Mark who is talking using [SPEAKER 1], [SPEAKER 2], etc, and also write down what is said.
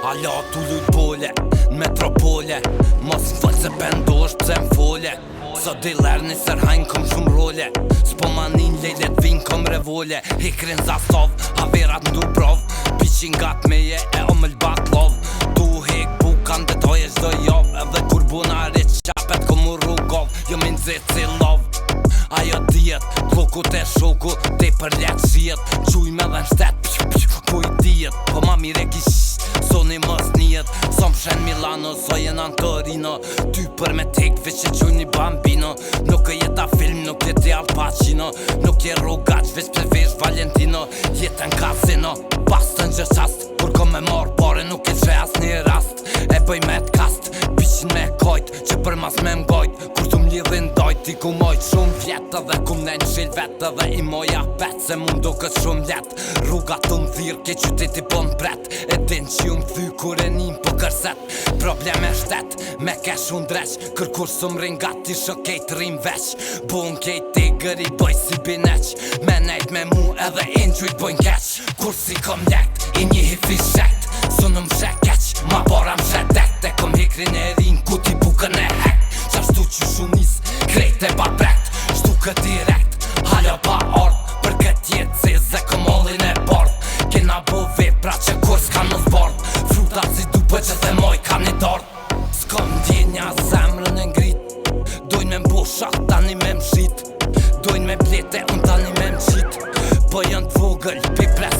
[SPEAKER 1] Ala tu lujt bole, n'metropole. Mos m'fall se pendosh pse m'fole. So diler nisër hajn kom shumë role. S'po manin lejlet vin kom revole. Hikrin Zasov, haverat m'du prov. Pishin gat meje e omël baklov. Tu hek bukan detoje çdo jov. Edhe kur buna rrit qapet kom u rrugov. Jo min zet si lov. Ajo diet, klokut e shoku, te për let shiet. Quj me dhe n'shtet, ku i diet. Po ma mire kish, soni mos njet. Som shen Milano, so jena në Torino. Ty për me tek, veç e gjuni Bambino. Nuk e jeta film, nuk jeti Al Pacino. Nuk je rogaq, veç për vesh Valentino. Jetën kasino, pas të në gjëqast. Kur kom me marr pare, nuk e qe as një rast. E bëj me t'kast, pishin me kojt, që për mas me m'gojt. Kur t'u m'lidhin dojt, i ku mojt shumë vjet. Edhe kum ne n'qil vet, edhe i moja pet. Se mu m'doket shumë let. Rruga t'u m'thir, ke qyteti po m'pret. E din që ju m'thy kur e nim po kërset. Problem e shtet, me kesh unë dreq. Kërkur su m'rin gati shokejt rim veç. Bun kejt tigër i boj si bineq. Me nejt me mu edhe ingjujt bojn keq. Kur si kom lekt, i njihi fishet. Su në m'she keq, ma bora m'she dekt. E kom hikrin e rin, ku ti bukën e hek. Qashtu që shumis, krejt e pa brekt. Shtu kët direkt, halo pa ord. Për kët jetë zez e kom ollin e bord. Kena bo vepra që kur s'ka në zbord. Frutat si dupe që dhe moj kam një dord. S'kom djenja zemrën e ngrit. Dojnë me mbo shak tani me mshit. Dojnë me blete unë tani me mqit. Po jën t'vogël, pi pres